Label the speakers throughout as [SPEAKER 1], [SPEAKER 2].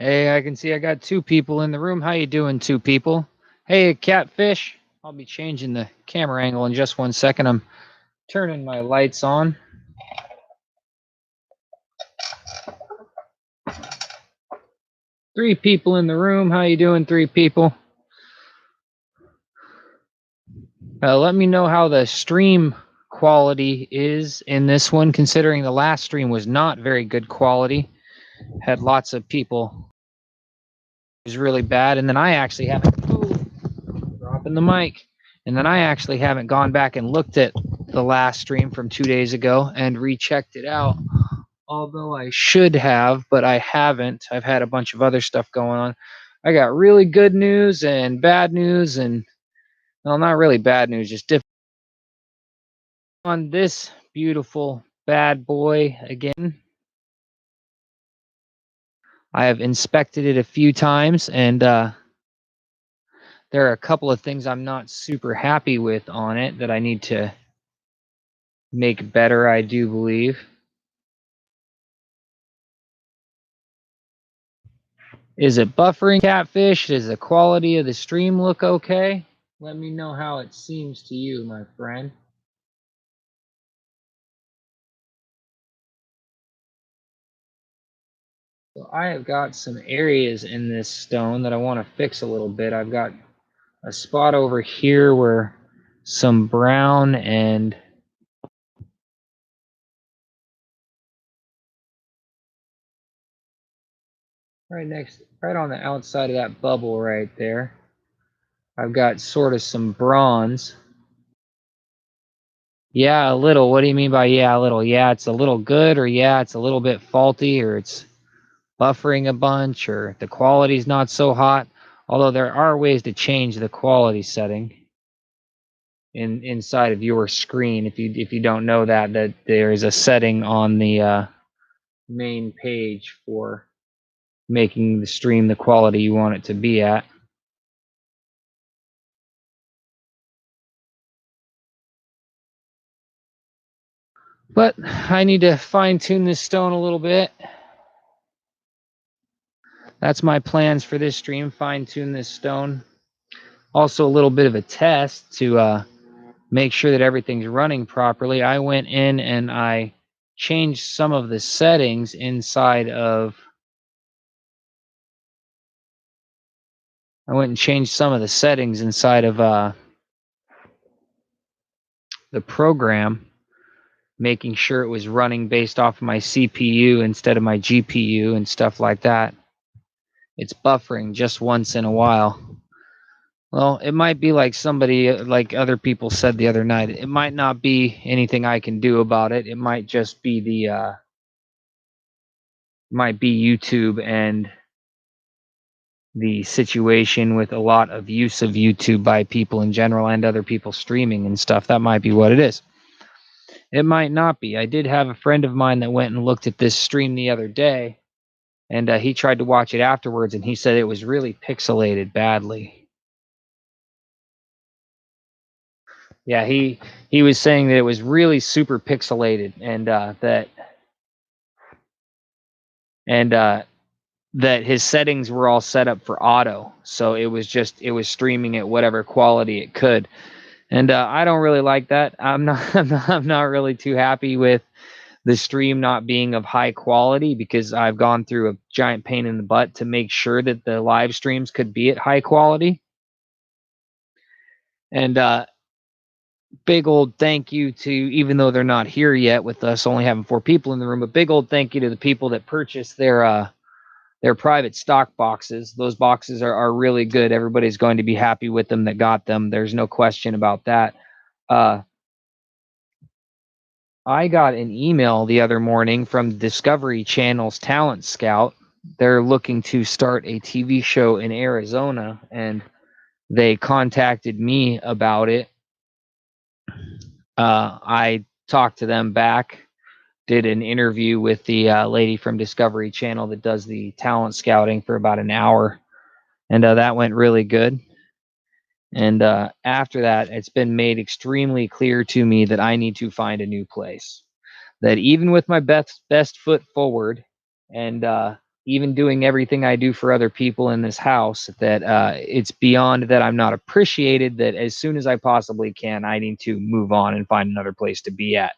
[SPEAKER 1] Hey, I can see I got two people in the room. How you doing, two people? Hey, Catfish. I'll be changing the camera angle in just 1 second. I'm turning my lights on. Three people in the room. How you doing, three people? Let me know how the stream quality is in this one, considering the last stream was not very good quality. Had lots of people. It was really bad, and then I actually haven't... dropping the mic. And then I actually haven't gone back and looked at the last stream from 2 days ago and rechecked it out. Although I should have, but I haven't. I've had a bunch of other stuff going on. I got really good news and bad news, and well, not really bad news, just different. On this beautiful bad boy again, I have inspected it a few times, and there are a couple of things I'm not super happy with on it that I need to make better, I do believe. Is it buffering, Catfish? Does the quality of the stream look okay? Let me know how it seems to you, my friend. So I have got some areas in this stone that I want to fix a little bit. I've got a spot over here where some brown and right on the outside of that bubble right there, I've got sort of some bronze. Yeah, a little. What do you mean by yeah, a little? Yeah, it's a little good, or yeah, it's a little bit faulty, or it's buffering a bunch, or the quality's not so hot. Although there are ways to change the quality setting inside of your screen. If you don't know that there is a setting on the main page for making the stream the quality you want it to be at. But I need to fine tune this stone a little bit. That's my plans for this stream, fine tune this stone. Also a little bit of a test to make sure that everything's running properly. I went in and I changed some of the settings inside of... the program, making sure it was running based off of my CPU instead of my GPU and stuff like that. It's buffering just once in a while. Well, it might be like somebody, like other people said the other night. It might not be anything I can do about it. It might just be might be YouTube and the situation with a lot of use of YouTube by people in general and other people streaming and stuff. That might be what it is. It might not be. I did have a friend of mine that went and looked at this stream the other day, and he tried to watch it afterwards, and he said it was really pixelated badly. Yeah, he was saying that it was really super pixelated, and that his settings were all set up for auto, so it was streaming at whatever quality it could. And I don't really like that. I'm not really too happy with the stream not being of high quality, because I've gone through a giant pain in the butt to make sure that the live streams could be at high quality. And big old thank you to, even though they're not here yet with us only having 4 people in the room, a big old thank you to the people that purchased their private stock boxes. Those boxes are really good. Everybody's going to be happy with them that got them. There's no question about that. I got an email the other morning from Discovery Channel's Talent Scout. They're looking to start a TV show in Arizona, and they contacted me about it. I talked to them back, did an interview with the lady from Discovery Channel that does the talent scouting for about an hour, and that went really good. And after that, it's been made extremely clear to me that I need to find a new place. That even with my best foot forward, and even doing everything I do for other people in this house, that it's beyond that I'm not appreciated, that as soon as I possibly can, I need to move on and find another place to be at.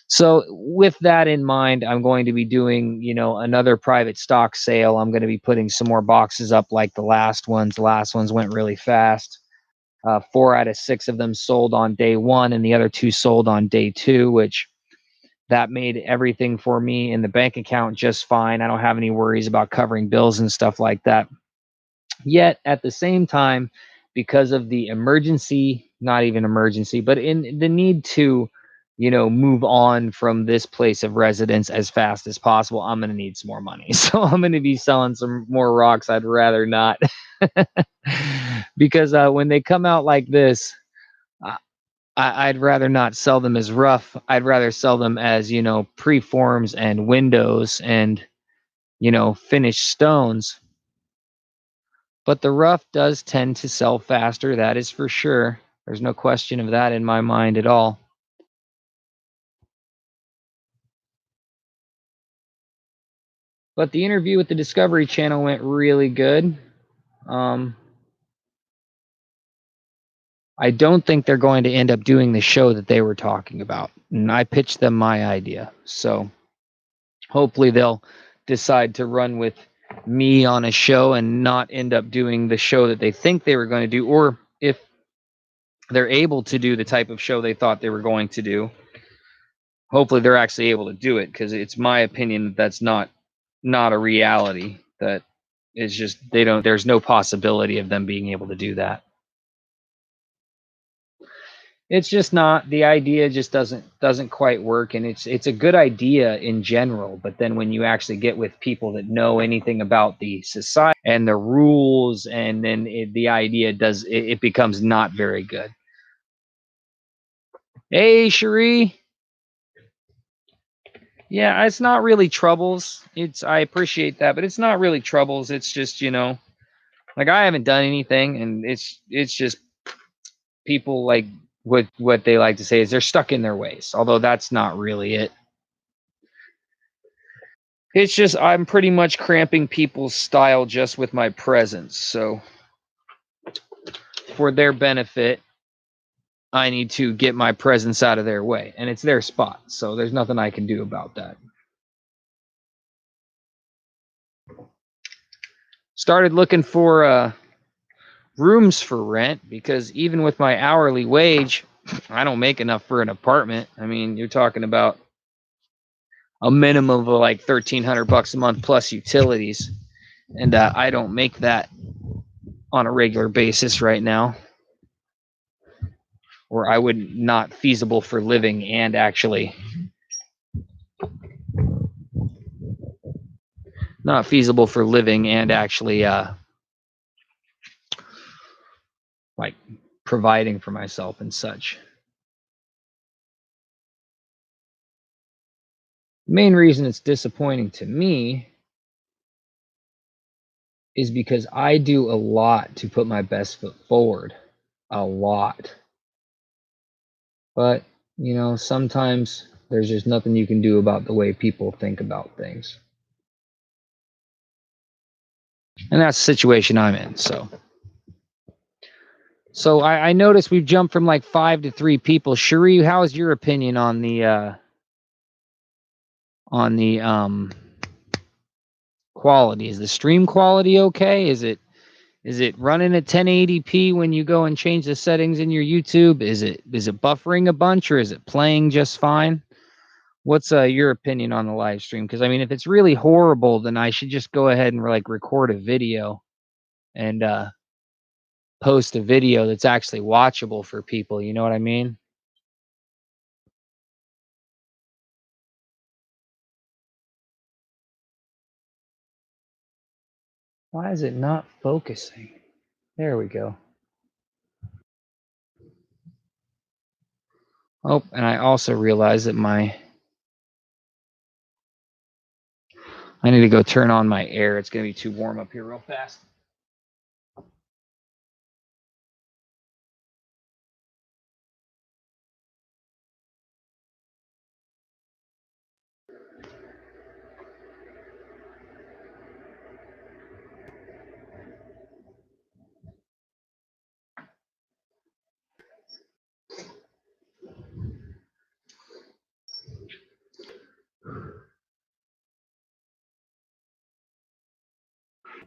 [SPEAKER 1] So with that in mind, I'm going to be doing, another private stock sale. I'm going to be putting some more boxes up like the last ones. The last ones went really fast. 4 out of 6 of them sold on day one, and the other 2 sold on day 2, which that made everything for me in the bank account just fine. I don't have any worries about covering bills and stuff like that. Yet at the same time, because of the emergency, not even emergency, but in the need to, move on from this place of residence as fast as possible, I'm going to need some more money. So I'm going to be selling some more rocks I'd rather not. Because when they come out like this, I'd rather not sell them as rough. I'd rather sell them as, preforms and windows and, finished stones. But the rough does tend to sell faster, that is for sure. There's no question of that in my mind at all. But the interview with the Discovery Channel went really good. I don't think they're going to end up doing the show that they were talking about. And I pitched them my idea. So hopefully they'll decide to run with me on a show and not end up doing the show that they think they were going to do. Or if they're able to do the type of show they thought they were going to do, hopefully they're actually able to do it, because it's my opinion that that's not a reality. That is just, there's no possibility of them being able to do that. It's just not, the idea just doesn't quite work, and it's a good idea in general, but then when you actually get with people that know anything about the society and the rules, and then the idea it becomes not very good. Hey, Cherie. Yeah, it's not really troubles. I appreciate that, but it's not really troubles. It's just, like, I haven't done anything, and it's just people, like, what they like to say is they're stuck in their ways, although that's not really it. It's just I'm pretty much cramping people's style just with my presence. So for their benefit, I need to get my presence out of their way, and it's their spot. So there's nothing I can do about that. Started looking for rooms for rent, because even with my hourly wage, I don't make enough for an apartment. I mean, you're talking about a minimum of like $1,300 a month plus utilities, and I don't make that on a regular basis right now, or I would not feasible for living and actually not feasible for living and actually like providing for myself and such. The main reason it's disappointing to me is because I do a lot to put my best foot forward. A lot. But, sometimes there's just nothing you can do about the way people think about things. And that's the situation I'm in. So I noticed we've jumped from like 5 to 3 people. Cherie, how is your opinion on the quality? Is the stream quality okay? Is it running at 1080p when you go and change the settings in your YouTube? Is it buffering a bunch, or is it playing just fine? What's your opinion on the live stream? Because I mean, if it's really horrible, then I should just go ahead and like record a video and post a video that's actually watchable for people. You know what I mean? Why is it not focusing? There we go. Oh, and I also realized that I need to go turn on my air. It's going to be too warm up here real fast.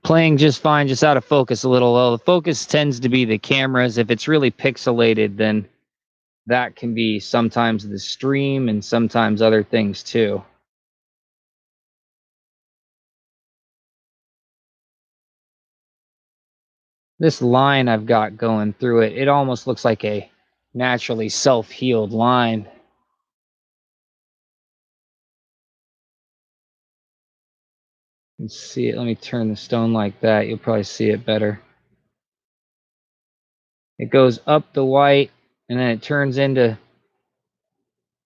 [SPEAKER 1] Playing just fine, just out of focus a little low. The focus tends to be the cameras. If it's really pixelated, then that can be sometimes the stream and sometimes other things too. This line I've got going through it, it almost looks like a naturally self-healed line. You can see it. Let me turn the stone like that. You'll probably see it better. It goes up the white, and then it turns into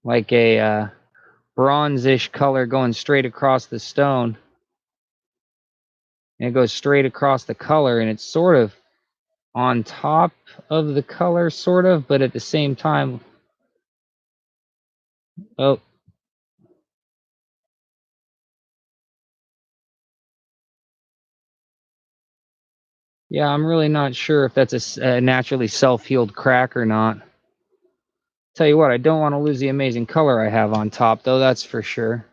[SPEAKER 1] like a bronzish color going straight across the stone. And it goes straight across the color, and it's sort of on top of the color, sort of, but at the same time. Oh. Yeah, I'm really not sure if that's a naturally self-healed crack or not. Tell you what, I don't want to lose the amazing color I have on top, though, that's for sure.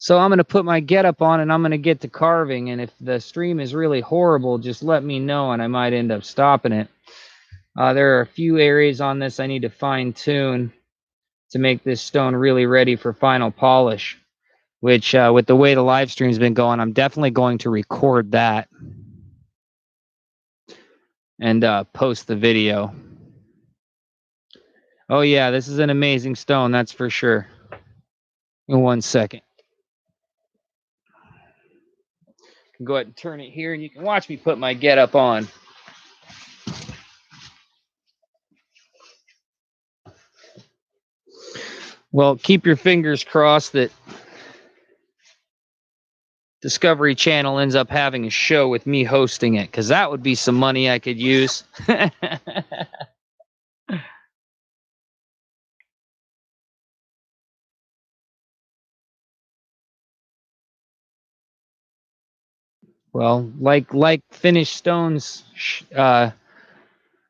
[SPEAKER 1] So I'm going to put my getup on, and I'm going to get to carving, and if the stream is really horrible, just let me know, and I might end up stopping it. There are a few areas on this I need to fine-tune to make this stone really ready for final polish, which, with the way the live stream's been going, I'm definitely going to record that and post the video. Oh yeah, this is an amazing stone, that's for sure. In 1 second. Go ahead and turn it here, and you can watch me put my getup on. Well, keep your fingers crossed that Discovery Channel ends up having a show with me hosting it, because that would be some money I could use. Well, like finished stones,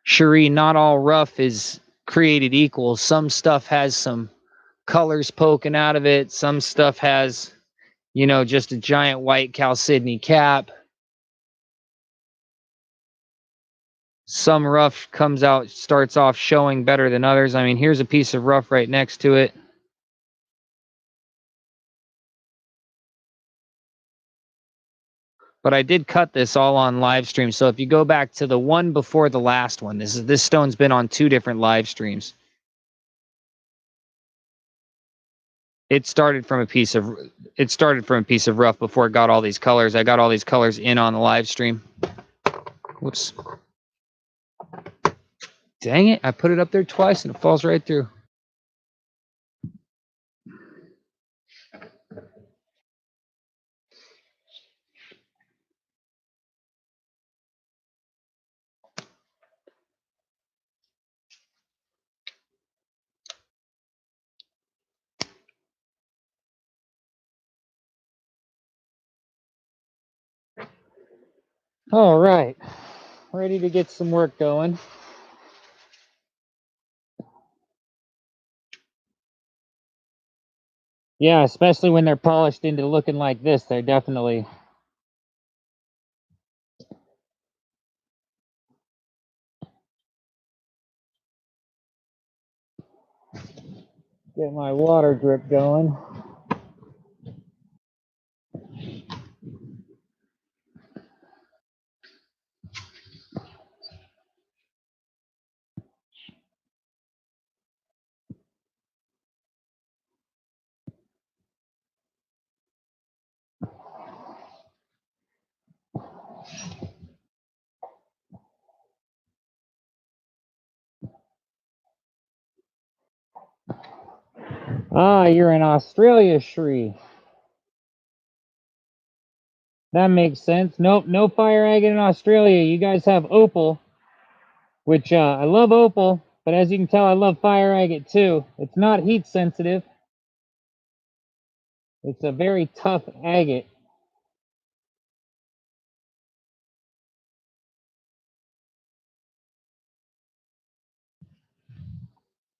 [SPEAKER 1] Cherie, not all rough is created equal. Some stuff has some colors poking out of it. Some stuff has, just a giant white chalcedony cap. Some rough starts off showing better than others. I mean, here's a piece of rough right next to it. But I did cut this all on live stream. So if you go back to the one before the last one, this stone's been on 2 different live streams. It started from a piece of rough before it got all these colors. I got all these colors in on the live stream. Whoops. Dang it, I put it up there twice and it falls right through. All right, ready to get some work going. Yeah, especially when they're polished into looking like this, they're definitely... Get my water drip going. Ah, you're in Australia, Shri. That makes sense. Nope, no fire agate in Australia. You guys have opal, which I love opal, but as you can tell, I love fire agate too. It's not heat sensitive. It's a very tough agate.